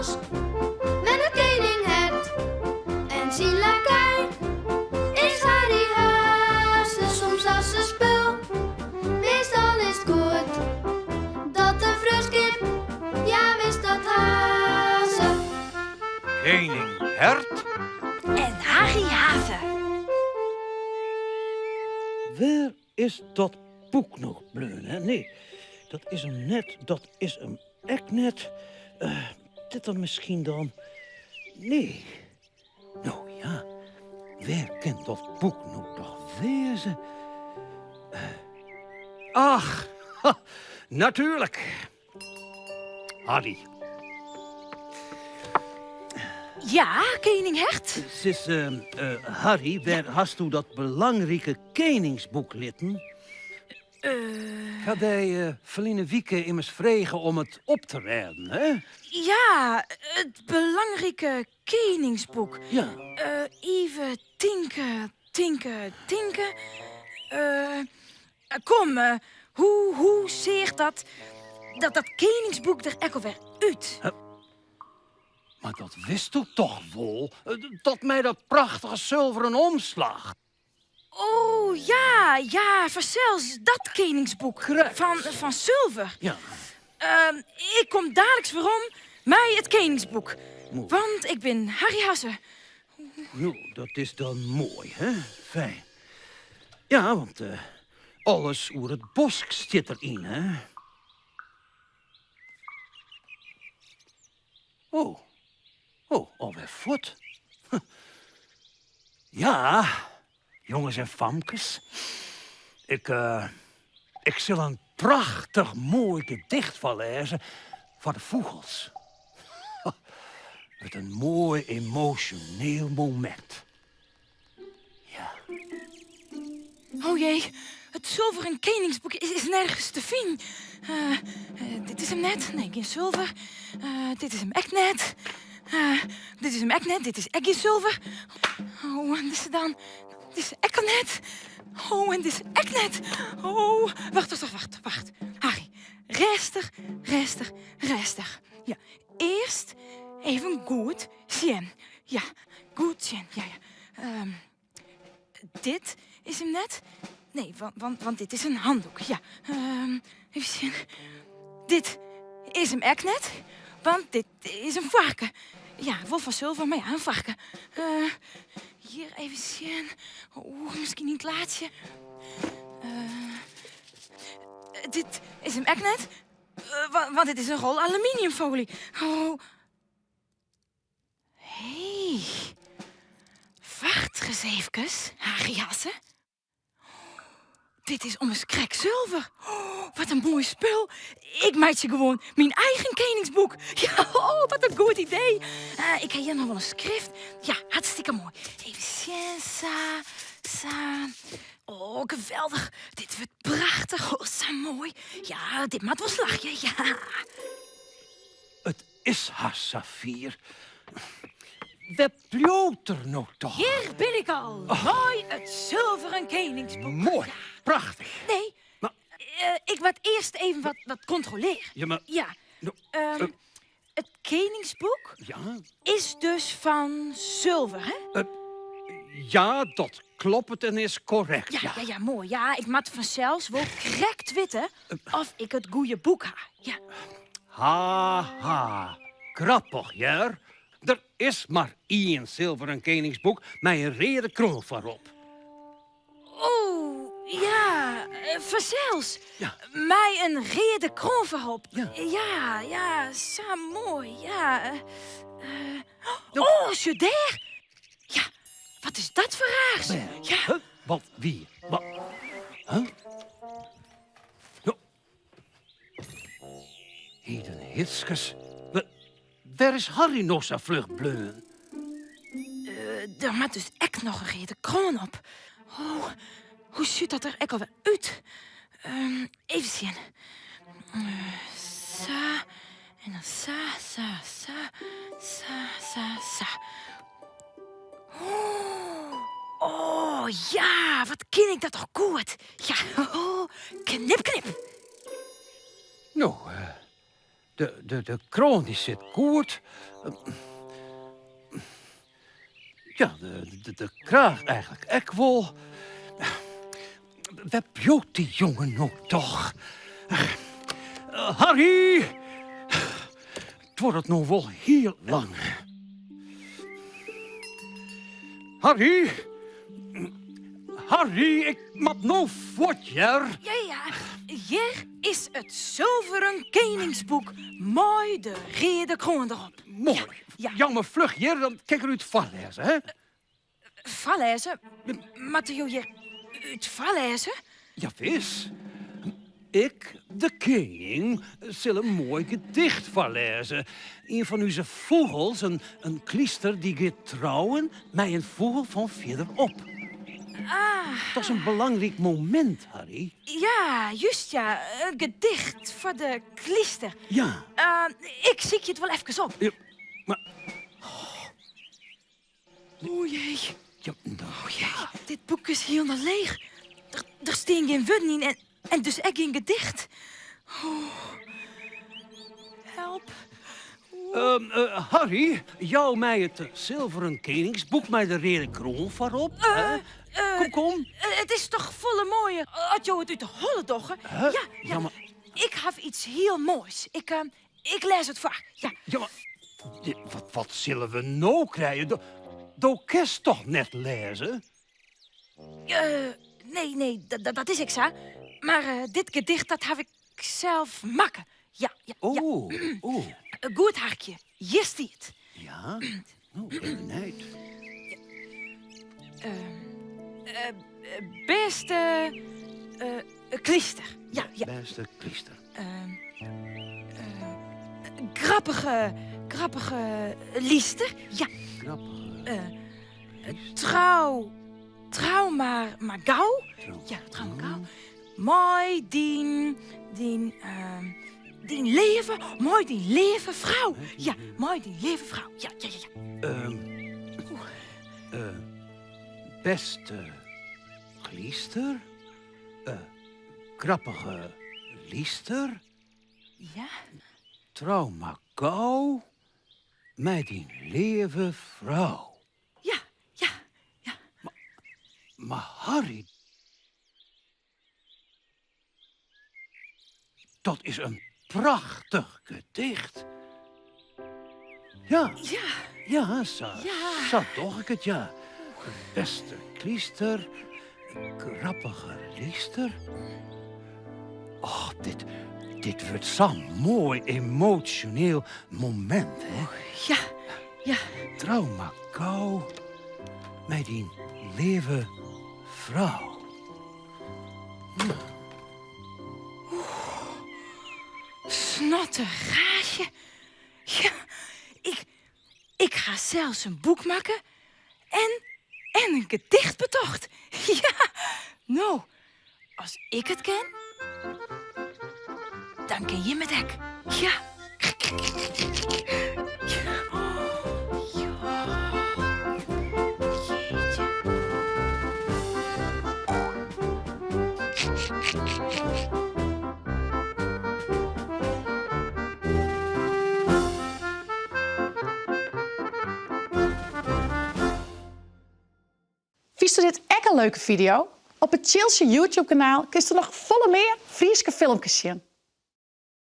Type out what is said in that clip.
bos. Met een koninghert en zijn lakij is Harry Haase soms als een spul. Meestal is het goed dat de fruskip, ja wist dat Haase. Koninghert En Harry Haase. Waar is dat boek nog, Bleun? Hè? Nee, dat is hem net, dat is hem echt net. Dit dan misschien dan? Nee. Nou ja, waar kan dat boek nog toch wezen? Ach, natuurlijk. Harry. Ja, koninghert? Sis, Harry, waar hast u dat belangrijke koningsboek litten? Ga hij verleden wieke immers vregen om het op te redden, hè? Ja, het belangrijke koningsboek. Ja. Even tinken. Kom, hoe zeer dat koningsboek er ook alweer uit? Maar dat wist u toch wel? Dat mij dat prachtige zilveren omslag. Oh, ja, vanzelfs dat koningsboek. Correct. Van zilver. Ja. Ik kom dadelijks waarom mij het koningsboek. Mooi. Want ik ben Harry Haase. Nou, dat is dan mooi, hè? Fijn. Ja, want alles oer het bosk zit erin, hè? Oh, alweer voort. Ja, jongens en famkes. Ik zal een prachtig mooi gedicht van lezen voor de vogels. Met een mooi emotioneel moment. Ja. Oh jee, het zilveren koningsboek is nergens te vinden. Dit is hem net. Nee, geen zilver. Dit is hem echt net. Dit is hem echt net. Dit is echt geen zilver. Oh, en dit is dan. Dit is echt net. Oh, en dit is echt net. Oh, wacht. Harry, rustig. Ja, eerst even goed zien. Ja, goed zien. Ja. Dit is hem net. Nee, want dit is een handdoek. Ja, even zien. Dit is hem echt net. Want dit is een varken. Ja, wel van zilver, maar ja, een varken. Hier even zien. Oeh, misschien niet het laatste. Dit is hem echt net. Want dit is een rol aluminiumfolie. Oh. Hé. Wacht eens even, Harry Haase. Dit is om een krek zilver. Oh, wat een mooi spul. Ik maak je gewoon mijn eigen koningsboek. Ja, oh, wat een goed idee. Ik heb hier nog wel een schrift. Ja, hartstikke mooi. Even zien, sa. Oh, geweldig. Dit wordt prachtig. Oh, zo mooi. Ja, dit maakt wel slagje, ja. Het is haar Safir. Wat bloot er nog toch? Hier ben ik al. Mooi, het zilveren koningsboek. Mooi, Ja. prachtig. Nee, Maar- ik wil eerst even wat controleren. Ja, maar... Ja, Nou, het koningsboek ja? is dus van zilver, hè? Ja, dat klopt en is correct. Ja, mooi. Ja, ik maak vanzelfs wel correct weten of ik het goede boek ha. Ja. Ha. Grappig, ja? Er is maar één zilveren koningsboek met een rode kroon voorop. Oh, ja, vanzelfs. Ja. Mij een rede kroon voorop. Ja. Ja, zo mooi, ja. Oh, Judair. Ja, wat is dat voor raars? Ja. Huh? Wat, wie? Wat? Huh? Nou. Heden hitskes. Waar is Harry nog zo vlug bleun? Er maakt dus echt nog een rede kroon op. Oh, hoe ziet dat er echt alweer uit? Even zien. Sa. En dan sa. Oh, ja, wat ken ik dat toch goed? Ja, knip. Nou, De kroon die zit goed. Ja, de kraag eigenlijk ook wel. Waar bloot die jongen nou toch? Harry! Het wordt nog wel heel lang. Harry! Harry, ik moet nou voort, ja. Ja. Hier is het zilveren koningsboek. Mooi de rede kroon erop. Mooi. Ja. Jammer vlug hier, dan kijk er uit voorlezen, hè? Vallezen? Matteo hier uit Vallezen? Ja, vis. Ik, de koning, zal een mooi gedicht voorlezen. Een van onze vogels, een kliester die gaat trouwen met een vogel van verderop. Ah, Dat is een belangrijk moment, Harry. ja, juist ja. Een gedicht voor de kliester. Ja. Ik zie je het wel even op. Ja, maar... O jee. Ja, nou, Dit boek is helemaal leeg. Er staan geen woorden in en dus ook geen gedicht. Oh. Help. Harry, jou mij het zilveren koningsboek met de rode kroon voorop. Hè? Kom. Het is toch volle mooie. Had je het uit de holle doggen? Huh? Ja, Ja, maar... Ik heb iets heel moois. Ik lees het voor. Ja. Ja, maar... Wat zullen we nou krijgen? Do kerst toch net lezen? Nee, dat is ik zo. Maar dit gedicht, dat heb ik zelf maken. Ja. Oh. Goed hartje. Hier staat. Ja? Nou, even uit. Beste kliester. Ja. Beste kliester. Grappige liester. Ja. Grappige. Trouw maar gauw. Ja, trouw maar gauw. Mooi dien leven vrouw. Ja, mooi dien leven vrouw. Ja. Beste kliester. Grappige liester. Ja. Trouw maar gauw. Met die lieve vrouw. Ja. Maar Harry... Dat is een prachtig gedicht. Ja, zo toch ik het, ja. Beste kliester, grappige liester. Och, dit wordt zo'n mooi emotioneel moment, hè? Ja. Trouw maar gauw met die lieve vrouw. Snottergaasje. Ja, ik ga zelfs een boek maken en een gedichtbetocht. Ja, nou, als ik het ken, dan ken je me ook. Ja. Vist u dit echt een leuke video? Op het Chilse YouTube-kanaal kun je nog volle meer Frieske filmpjes zien.